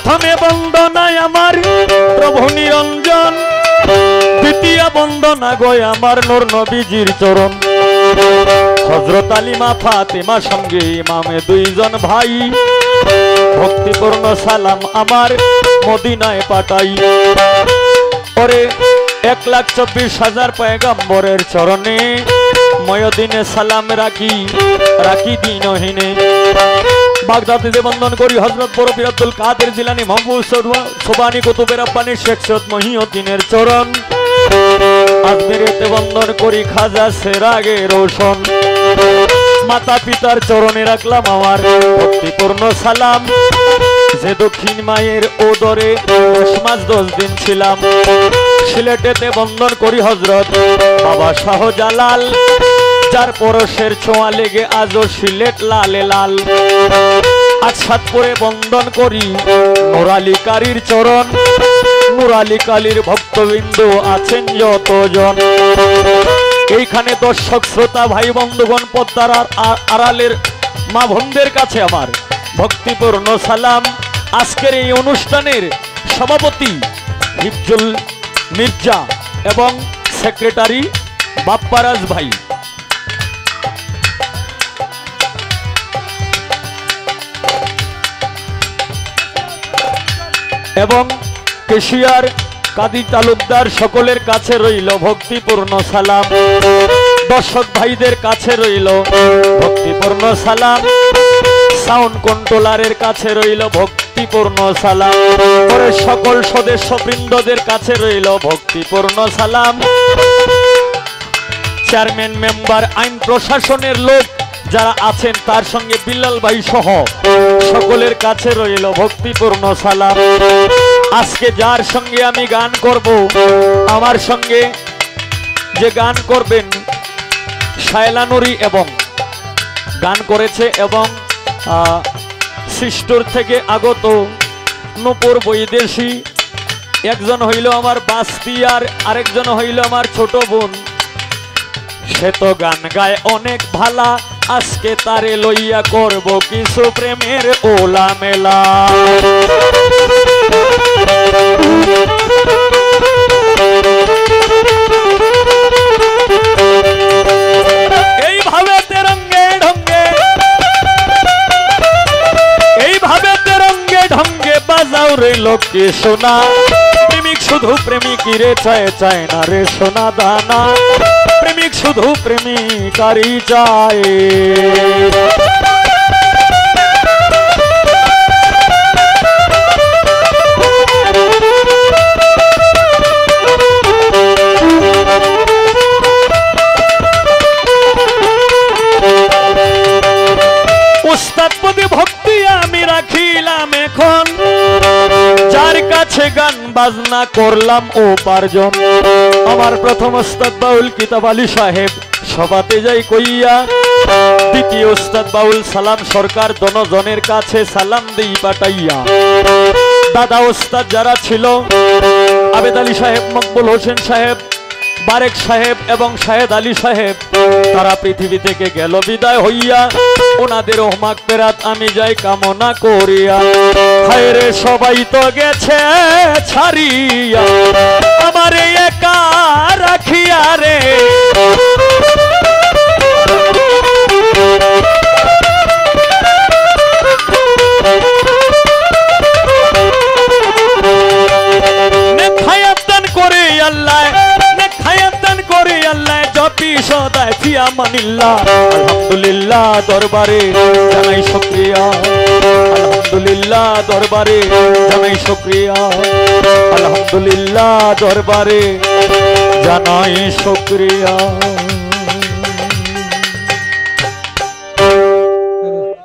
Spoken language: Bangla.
प्रथमे बंदनाय आमार प्रभु निरंजन द्वितीय बंदना गो आमार नूर नबीजिर चरण हजरत आलिमा फातिमा संगे इमामे दुइजन भाई भक्तिपूर्ण सालाम आमार मदिनाय पाठाई ओरे 1,24,000 पैगम्बरेर चरणे मयदिने सालाम राखी राखी दीनहीने बागदादे बंधन करी हजरत बरफी अब्दुल कादिर जिलानी महबूब सोबानी कुतुबे रब्बानी शेख सैयद महिउद्दीनेर चरण आजमेरेते बंधन करी खाजा सेरागे रोशन माता पितार चरणे राखलाम आमार भक्तिपूर्ण सालाम जे दक्षिण मायेर ओदरे 10 मास 10 दिन छिलाम सिलेटेते बंधन करी हजरत बाबा शाहजालाल जार परशेर छोঁয়া लेगे आजो सिलेट लाले लाल आज सातपुरे बंधन करी नुराली कारीर चरण नुराली कालीर भक्तबिंदु आছেন যতজন এইখানে দর্শক শ্রোতা ভাই বন্ধুগণ পদ্মার আড়ালের মা বোনদের কাছে আমার ভক্তিপূর্ণ সালাম। আজকের এই অনুষ্ঠানের সভাপতি হিফজুল মির্জা এবং সেক্রেটারি বাপ্পারাজ ভাই এবং কেশিয়ার কাদি তালুকদার সকলের কাছে রইল ভক্তিপূর্ণ সালাম। দর্শক ভাইদের কাছে রইল ভক্তিপূর্ণ সালাম। সাউন্ড কন্ট্রোলারের কাছে রইল ভক্তিপূর্ণ সালাম। পরে সকল সদস্যবৃন্দদের কাছে রইল ভক্তিপূর্ণ সালাম। চেয়ারম্যান মেম্বার আইন প্রশাসনের লোক যারা আছেন তার সঙ্গে বিল্লাল ভাই সহ সকলের কাছে রইল ভক্তিপূর্ণ সালাম। আজকে যার সঙ্গে আমি গান করব আমার সঙ্গে যে গান করবেন শায়লা নুরি এবং গান করেছে এবং সিস্টোর থেকে আগত নূপুর বৈদেশী একজন হইল আমার বাস্তি আর আরেকজন হইল আমার ছোট বোন। সে তো গান গায় অনেক ভালা আজকে তারে লইয়া করব কিছু প্রেমের ওলা মেলা। এইভাবে তেরঙ্গে ঢঙ্গে এইভাবে তেরঙ্গে ঢঙ্গে বাজাও রে লোকে সোনা প্রেমিক শুধু প্রেমিকিরে চায় চায় না রে সোনা দানা প্রেমিক শুধু প্রেমিকারই চায়। উস্তাদ পদে ভক্তি আমি রাখিলাম এখন যার কাছে গান বাজনা করলাম উপার্জন। আমার প্রথম উস্তাদ বাউল কিতাব আলী সাহেব সভাতে যাই কইয়া দ্বিতীয় উস্তাদ বাউল সালাম সরকার দনজনের কাছে সালাম দেই পাঠাইয়া। দাদা উস্তাদ যারা ছিল আবেদ আলী সাহেব মকবুল হোসেন সাহেব বারেক সাহেব এবং শাহেদ আলী সাহেব তারা পৃথিবী থেকে গেল বিদায় হইয়া ওনাদের মাগফিরাত আমি যাই কামনা করিয়া। হায় রে সবাই তো গেছে ছাড়িয়া আমারে একা রাখিয়া রে নেখায়াতন করে আল্লাহ নেখায়াতন করে আল্লাহ জপি সদায় ফিয়া মানিল্লাহ। আলহামদুলিল্লাহ দরবারে জানাই শুকরিয়া আলহামদুলিল্লাহ দরবারে জানাই শুকরিয়া আলহামদুলিল্লাহ দরবারে জানাই শুকরিয়া।